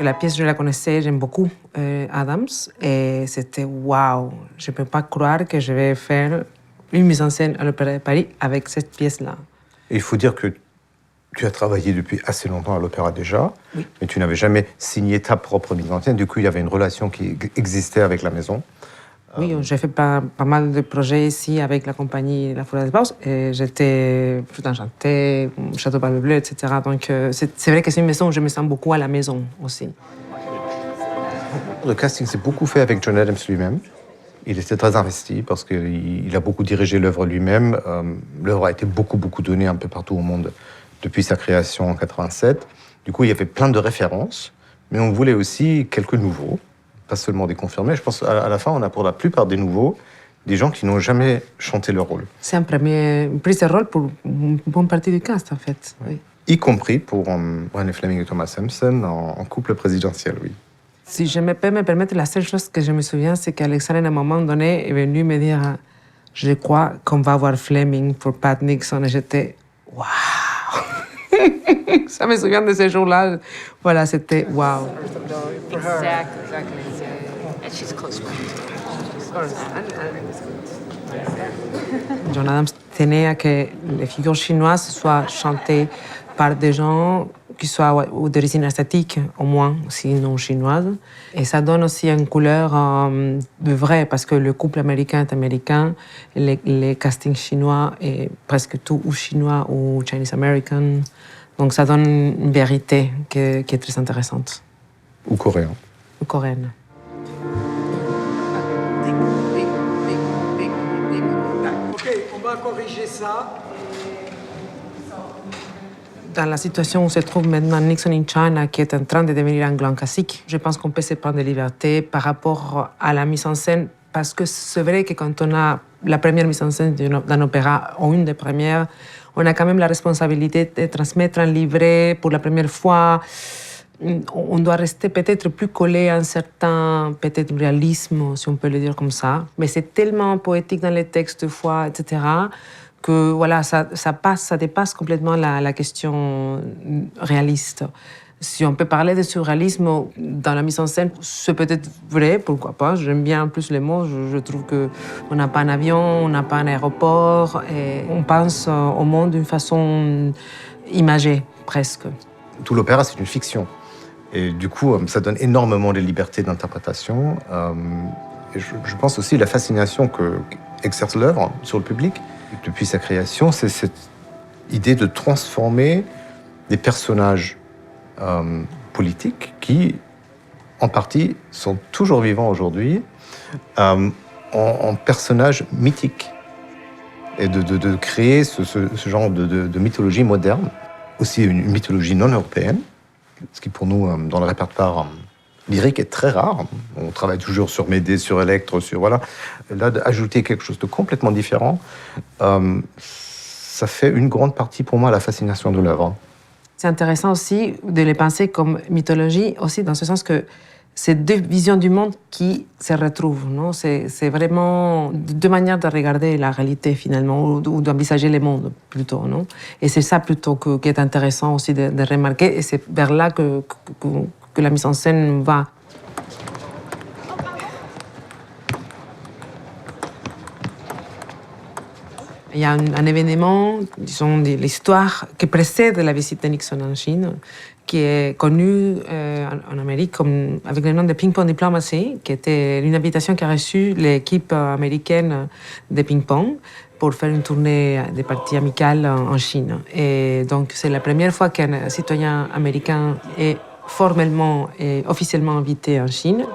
La pièce, je la connaissais, j'aime beaucoup Adams, et c'était waouh! Je ne peux pas croire que je vais faire une mise en scène à l'Opéra de Paris avec cette pièce-là. Il faut dire que tu as travaillé depuis assez longtemps à l'Opéra déjà, oui. Mais tu n'avais jamais signé ta propre mise en scène. Du coup, il y avait une relation qui existait avec la maison. Oui, j'ai fait pas mal de projets ici avec la compagnie La Forêt des Baus. Et j'étais Flûte enchantée, Château Palme Bleue, etc. Donc c'est vrai que c'est une maison où je me sens beaucoup à la maison aussi. Le casting s'est beaucoup fait avec John Adams lui-même. Il était très investi parce qu'il a beaucoup dirigé l'œuvre lui-même. L'œuvre a été beaucoup donnée un peu partout au monde depuis sa création en 87. Du coup, il y avait plein de références, mais on voulait aussi quelques nouveaux. Pas seulement des confirmés. Je pense qu'à la fin, on a pour la plupart des nouveaux, des gens qui n'ont jamais chanté leur rôle. C'est une prise de rôle pour une bonne partie du cast, en fait. Oui. Y compris pour René Fleming et Thomas Simpson en couple présidentiel, oui. Si je peux me permettre, la seule chose que je me souviens, c'est qu'Alexandre, à un moment donné, est venu me dire « Je crois qu'on va voir Fleming pour Pat Nixon ». Et j'étais « Waouh !» Ça me souvient de ces jours-là. Voilà, c'était « Waouh !» Exactly. And she's close friend. John Adams tenait à que les figures chinoises soient chantées par des gens qui soient d'origine asiatique, au moins, sinon chinoise. Et ça donne aussi une couleur de vrai, parce que le couple américain est américain, les castings chinois est presque tout ou chinois ou Chinese American. Donc ça donne une vérité qui est très intéressante. Ou coréen. Ou coréenne. Ok, on va corriger ça. Dans la situation où se trouve maintenant Nixon in China, qui est en train de devenir un grand classique, je pense qu'on peut se prendre des libertés par rapport à la mise en scène, parce que c'est vrai que quand on a la première mise en scène d'un opéra, ou une des premières, on a quand même la responsabilité de transmettre un livret pour la première fois. On doit rester peut-être plus collé à un certain peut-être réalisme, si on peut le dire comme ça. Mais c'est tellement poétique dans les textes de foi, etc., que voilà, ça dépasse complètement la question réaliste. Si on peut parler de surréalisme dans la mise en scène, c'est peut-être vrai, pourquoi pas. J'aime bien plus les mots. Je trouve qu'on n'a pas un avion, on n'a pas un aéroport, et on pense au monde d'une façon imagée, presque. Tout l'opéra, c'est une fiction. Et du coup, ça donne énormément de liberté d'interprétation. Et je pense aussi la fascination qu'exerce l'œuvre sur le public. Depuis sa création, c'est cette idée de transformer des personnages politiques qui, en partie, sont toujours vivants aujourd'hui, en personnages mythiques. Et de créer ce genre de mythologie moderne, aussi une mythologie non européenne, ce qui pour nous, dans le répertoire lyrique, est très rare. On travaille toujours sur Médée, sur Electre, sur voilà. Là, d'ajouter quelque chose de complètement différent, ça fait une grande partie pour moi la fascination de l'œuvre. C'est intéressant aussi de les penser comme mythologie, aussi dans ce sens que c'est deux visions du monde qui se retrouvent, non? C'est vraiment deux manières de regarder la réalité, finalement, ou d'envisager le monde, plutôt, non? Et c'est ça, plutôt, qui est intéressant aussi de remarquer, et c'est vers là que la mise en scène va. Il y a un événement, disons, de l'histoire qui précède la visite de Nixon en Chine, qui est connu en Amérique avec le nom de Ping Pong Diplomacy, qui était une invitation qu'a reçue l'équipe américaine de ping-pong pour faire une tournée des parties amicales en Chine. Et donc, c'est la première fois qu'un citoyen américain est formellement et officiellement invité en Chine.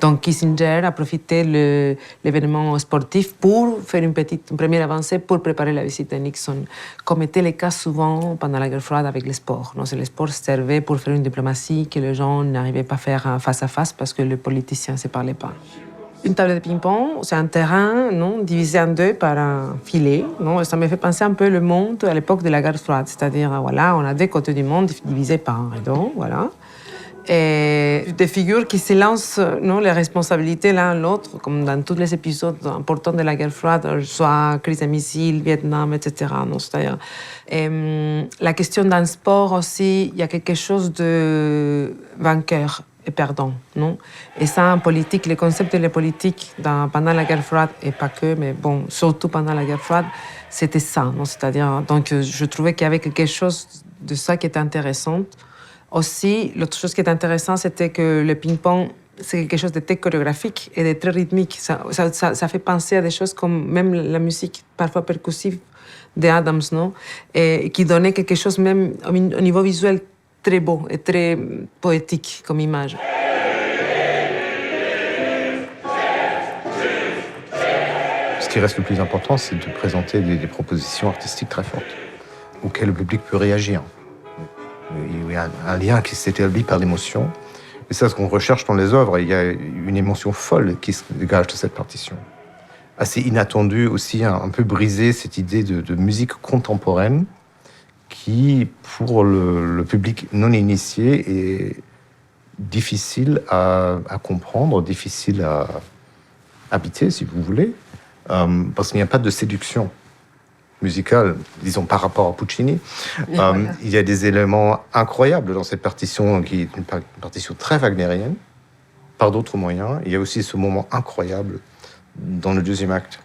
Donc Kissinger a profité de l'événement sportif pour faire une première avancée pour préparer la visite de Nixon, comme était le cas souvent pendant la guerre froide avec les sports. Le sport servait pour faire une diplomatie que les gens n'arrivaient pas à faire face à face parce que les politiciens ne se parlaient pas. Une table de ping-pong, c'est un terrain divisé en deux par un filet. Ça me fait penser un peu le monde à l'époque de la guerre froide, c'est-à-dire voilà, on a deux côtés du monde divisés par un rideau, voilà. Et des figures qui se lancent non, les responsabilités l'un l'autre, comme dans tous les épisodes importants de la guerre froide, soit crise des missiles, Vietnam, etc. Non, c'est-à-dire, la question d'un sport aussi, il y a quelque chose de vainqueur et perdant, non? Et ça, en politique, les concepts de la politique pendant la guerre froide, et pas que, mais bon, surtout pendant la guerre froide, c'était ça, non? C'est-à-dire, donc, je trouvais qu'il y avait quelque chose de ça qui était intéressant. Aussi, l'autre chose qui est intéressante, c'était que le ping-pong, c'est quelque chose de très chorégraphique et de très rythmique. Ça fait penser à des choses comme même la musique, parfois percussive, d'Adams, non? Et qui donnait quelque chose même au niveau visuel très beau et très poétique comme image. Ce qui reste le plus important, c'est de présenter des propositions artistiques très fortes, auxquelles le public peut réagir. Il y a un lien qui s'établit par l'émotion. Et c'est ce qu'on recherche dans les œuvres. Il y a une émotion folle qui se dégage de cette partition. Assez inattendue aussi, un peu brisée, cette idée de musique contemporaine qui, pour le public non initié, est difficile à comprendre, difficile à habiter, si vous voulez, parce qu'il n'y a pas de séduction musicale, disons, par rapport à Puccini. Il y a des éléments incroyables dans cette partition, qui est une partition très wagnérienne, par d'autres moyens. Il y a aussi ce moment incroyable dans le deuxième acte,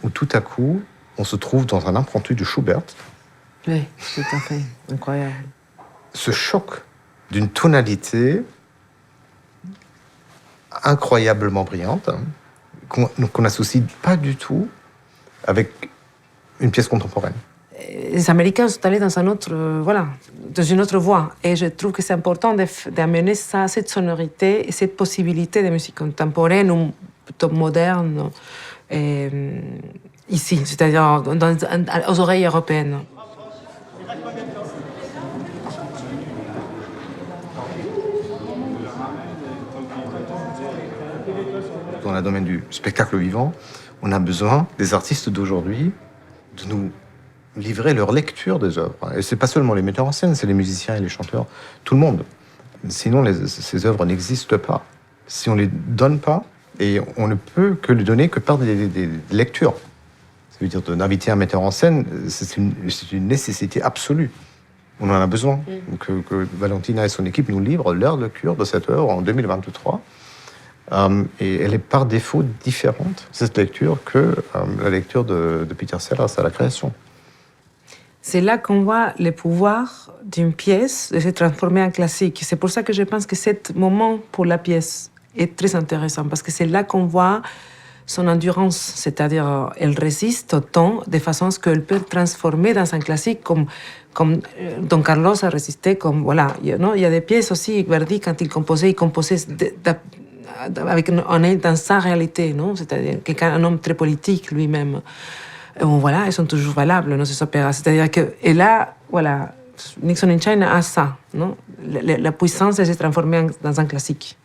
où tout à coup, on se trouve dans un impromptu de Schubert. Oui, tout à fait, incroyable. Ce choc d'une tonalité incroyablement brillante, qu'on n'associe pas du tout avec une pièce contemporaine. Les Américains sont allés dans dans une autre voie. Et je trouve que c'est important d'amener ça, cette sonorité et cette possibilité de musique contemporaine ou plutôt moderne ici, c'est-à-dire aux oreilles européennes. Dans le domaine du spectacle vivant, on a besoin des artistes d'aujourd'hui de nous livrer leur lecture des œuvres. Et c'est pas seulement les metteurs en scène, c'est les musiciens et les chanteurs, tout le monde. Sinon, ces œuvres n'existent pas. Si on les donne pas, et on ne peut que les donner que par des lectures. Ça veut dire d'inviter un metteur en scène, c'est une nécessité absolue. On en a besoin. Que Valentina et son équipe nous livrent leur lecture de cette œuvre en 2023. Et elle est par défaut différente, cette lecture, que la lecture de Peter Sellers à la création. C'est là qu'on voit le pouvoir d'une pièce de se transformer en classique. C'est pour ça que je pense que ce moment pour la pièce est très intéressant, parce que c'est là qu'on voit son endurance, c'est-à-dire elle résiste au temps de façon à ce qu'elle peut transformer dans un classique comme Don Carlos a résisté, comme voilà. Non, il y a des pièces aussi, Verdi, quand il composait on est dans sa réalité, non? C'est-à-dire un homme très politique lui-même. Voilà, elles sont toujours valables, non, ces opéras. C'est-à-dire que, et là, voilà, Nixon in China a ça, non? La puissance de se transformer dans un classique.